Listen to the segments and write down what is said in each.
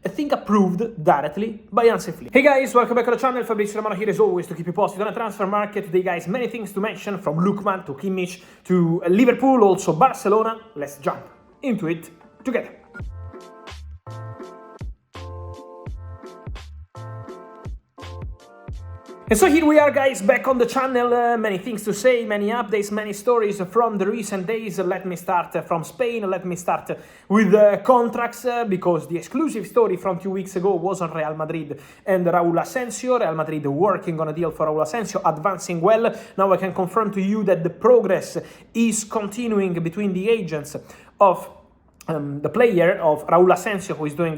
I think approved directly by Hansi Flick. Hey guys, welcome back to the channel. Fabrizio Romano here as always to keep you posted on the transfer market. Today guys, many things to mention, from Lookman to Kimmich to Liverpool, also Barcelona. Let's jump into it together. And so here we are guys, back on the channel, many things to say, many updates, many stories from the recent days. Let me start from Spain, let me start with contracts, because the exclusive story from 2 weeks ago was on Real Madrid and Raúl Asensio. Real Madrid working on a deal for Raúl Asensio, advancing well. Now I can confirm to you that the progress is continuing between the agents of the player of Raúl Asensio, who is doing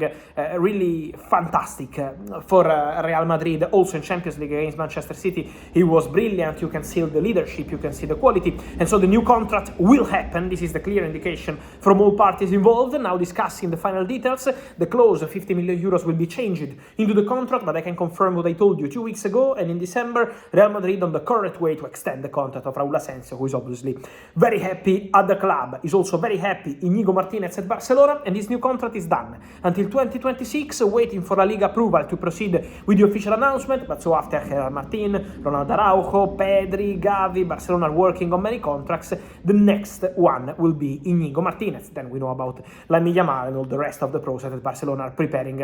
really fantastic for Real Madrid, also in Champions League against Manchester City. He was brilliant. You can see the leadership, you can see the quality, and so the new contract will happen. This is the clear indication from all parties involved. Now discussing the final details, the clause of 50 million euros will be changed into the contract, but I can confirm what I told you 2 weeks ago, and in December, Real Madrid on the correct way to extend the contract of Raúl Asensio, who is obviously very happy at the club. Is also very happy Íñigo Martínez at Barcelona, and this new contract is done until 2026, waiting for La Liga approval to proceed with the official announcement. But so after Gerard Martin, Ronald Araujo, Pedri, Gavi, Barcelona are working on many contracts. The next one will be Íñigo Martínez. Then we know about Lamine Yamal and all the rest of the process that Barcelona are preparing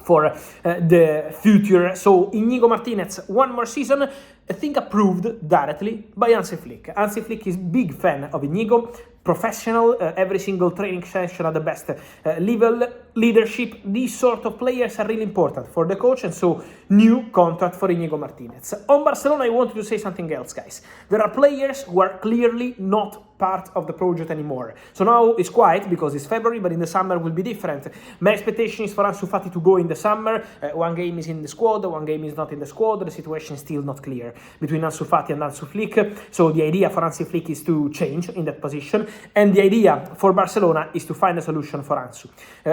for the future. So Íñigo Martínez, one more season, I think approved directly by Hansi Flick. Hansi Flick is big fan of Íñigo, professional, every single training session at the best level, leadership. These sort of players are really important for the coach, and so new contract for Íñigo Martínez. On Barcelona, I wanted to say something else, guys. There are players who are clearly not part of the project anymore. So now it's quiet because it's February, but in the summer will be different. My expectation is for Ansu Fati to go in the summer. One game is in the squad, one game is not in the squad. The situation is still not clear between Ansu Fati and Hansi Flick. So the idea for Hansi Flick is to change in that position, and the idea for Barcelona is to find a solution for Ansu.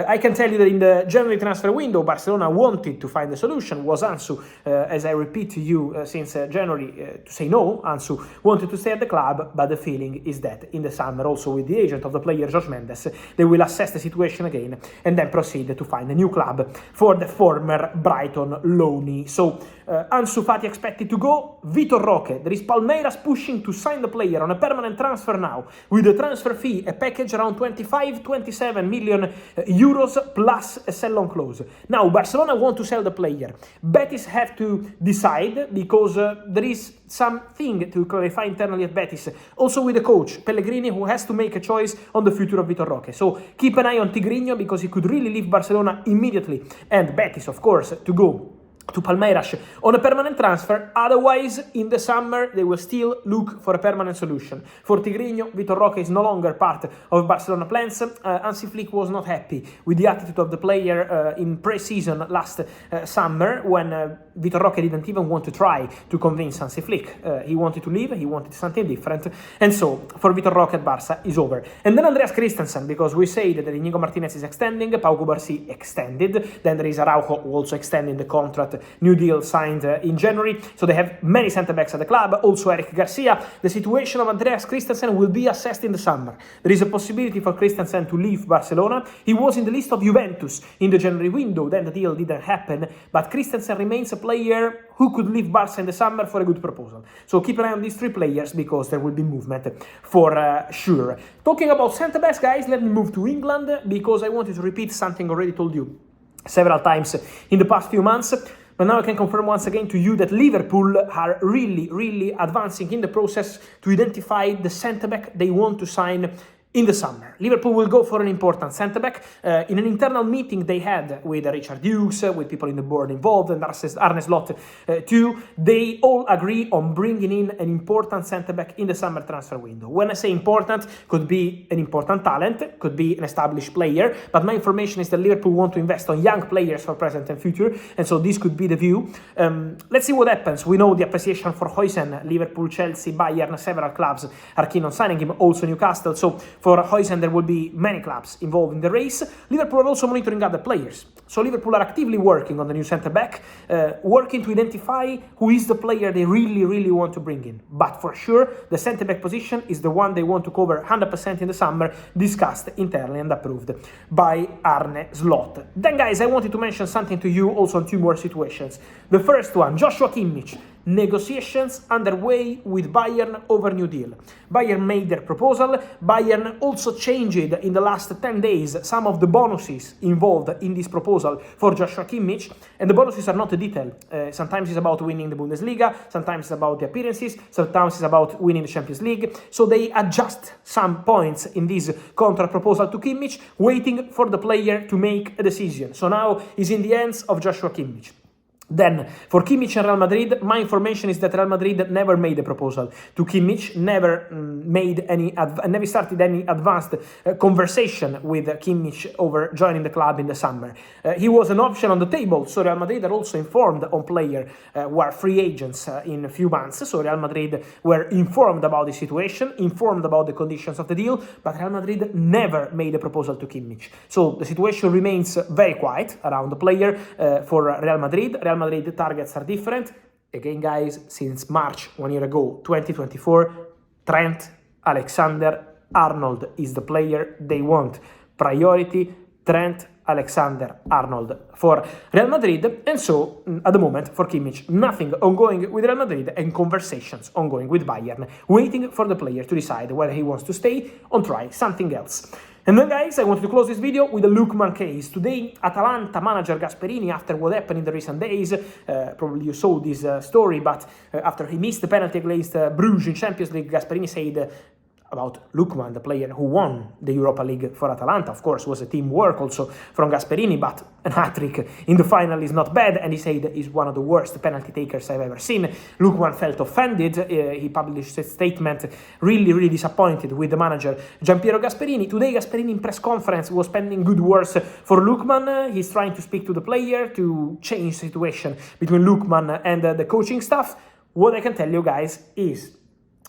I can tell you that in the January transfer window, Barcelona wanted to find a solution. Was Ansu, as I repeat to you since January, to say no. Ansu wanted to stay at the club, but the feeling is that in the summer, also with the agent of the player, Jorge Mendes, they will assess the situation again and then proceed to find a new club for the former Brighton loanee. So Ansu Fati expected to go. Vitor Roque, there is Palmeiras pushing to sign the player on a permanent transfer now, with a transfer fee, a package around 25-27 million euros plus a sell-on clause. Now Barcelona want to sell the player. Betis have to decide, because there is something to clarify internally at Betis, also with the coach Pellegrini, who has to make a choice on the future of Vitor Roque. So keep an eye on Tigrinho, because he could really leave Barcelona immediately, and Betis, of course, to go to Palmeiras on a permanent transfer. Otherwise, in the summer, they will still look for a permanent solution. For Tigrinho, Vitor Roque is no longer part of Barcelona plans. Hansi Flick was not happy with the attitude of the player in pre-season last summer, when Vitor Roque didn't even want to try to convince Hansi Flick. He wanted to leave, he wanted something different, and so for Vitor Roque at Barca is over. And then Andreas Christensen, because we say that Íñigo Martínez is extending, Pau Cubarsí extended, then there is Araujo who also extending the contract. New deal signed in January, so they have many centre-backs at the club, also Eric Garcia. The situation of Andreas Christensen will be assessed in the summer. There is a possibility for Christensen to leave Barcelona. He was in the list of Juventus in the January window, then the deal didn't happen, but Christensen remains a player who could leave Barca in the summer for a good proposal. So keep an eye on these three players, because there will be movement for sure. Talking about centre-backs, guys, let me move to England, because I wanted to repeat something already told you several times in the past few months. But now I can confirm once again to you that Liverpool are really advancing in the process to identify the centre-back they want to sign in the summer. Liverpool will go for an important centre-back. In an internal meeting they had with Richard Hughes, with people in the board involved, and Arne Slot too, they all agree on bringing in an important centre-back in the summer transfer window. When I say important, could be an important talent, could be an established player, but my information is that Liverpool want to invest on young players for present and future, and so this could be the view. Let's see what happens. We know the appreciation for Huijsen. Liverpool, Chelsea, Bayern, several clubs are keen on signing him, also Newcastle. So for Huijsen there will be many clubs involved in the race. Liverpool are also monitoring other players. So Liverpool are actively working on the new centre-back, working to identify who is the player they really want to bring in. But for sure, the centre-back position is the one they want to cover 100% in the summer, discussed internally and approved by Arne Slot. Then guys, I wanted to mention something to you also on two more situations. The first one, Joshua Kimmich. Negotiations underway with Bayern over new deal. Bayern made their proposal. Bayern also changed in the last 10 days some of the bonuses involved in this proposal for Joshua Kimmich, and the bonuses are not detailed. Sometimes it's about winning the Bundesliga, sometimes it's about the appearances, sometimes it's about winning the Champions League. So they adjust some points in this contract proposal to Kimmich, waiting for the player to make a decision. So now it's in the hands of Joshua Kimmich. Then, for Kimmich and Real Madrid, my information is that Real Madrid never made a proposal to Kimmich, never started any advanced conversation with Kimmich over joining the club in the summer. He was an option on the table, so Real Madrid are also informed on players who are free agents in a few months. So Real Madrid were informed about the situation, informed about the conditions of the deal, but Real Madrid never made a proposal to Kimmich. So the situation remains very quiet around the player for Real Madrid. Real Madrid targets are different. Again, guys, since March, 1 year ago, 2024, Trent Alexander-Arnold is the player they want. Priority, Trent Alexander-Arnold for Real Madrid. And so, at the moment, for Kimmich, nothing ongoing with Real Madrid and conversations ongoing with Bayern, waiting for the player to decide whether he wants to stay or try something else. And then guys, I wanted to close this video with a Lookman case. Today, Atalanta manager Gasperini, after what happened in the recent days, probably you saw this story, but after he missed the penalty against Bruges in Champions League, Gasperini said about Lookman, the player who won the Europa League for Atalanta. Of course, was a teamwork also from Gasperini, but an hat-trick in the final is not bad, and he said he's one of the worst penalty takers I've ever seen. Lookman felt offended. He published a statement really disappointed with the manager Gianpiero Gasperini. Today, Gasperini in press conference was spending good words for Lookman. He's trying to speak to the player to change the situation between Lookman and the coaching staff. What I can tell you guys is,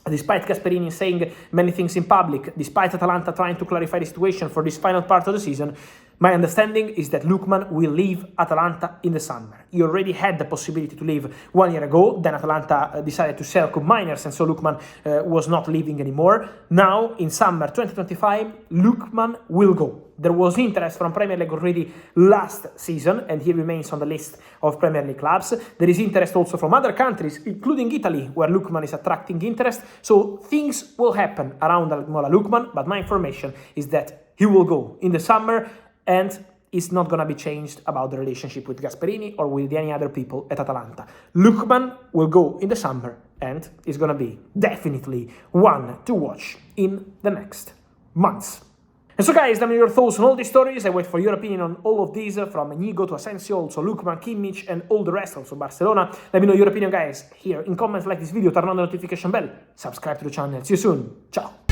despite Gasperini saying many things in public, despite Atalanta trying to clarify the situation for this final part of the season, my understanding is that Lookman will leave Atalanta in the summer. He already had the possibility to leave 1 year ago, then Atalanta decided to sell Club Miners, and so Lookman was not leaving anymore. Now, in summer 2025, Lookman will go. There was interest from Premier League already last season, and he remains on the list of Premier League clubs. There is interest also from other countries, including Italy, where Lookman is attracting interest. So things will happen around Mola Lookman, but my information is that he will go in the summer, and it's not going to be changed about the relationship with Gasperini or with any other people at Atalanta. Lookman will go in the summer, and is going to be definitely one to watch in the next months. And so guys, let me know your thoughts on all these stories. I wait for your opinion on all of these, from Inigo to Asensio, also Lookman, Kimmich, and all the rest, also Barcelona. Let me know your opinion, guys, here in comments, like this video, turn on the notification bell, subscribe to the channel. See you soon. Ciao.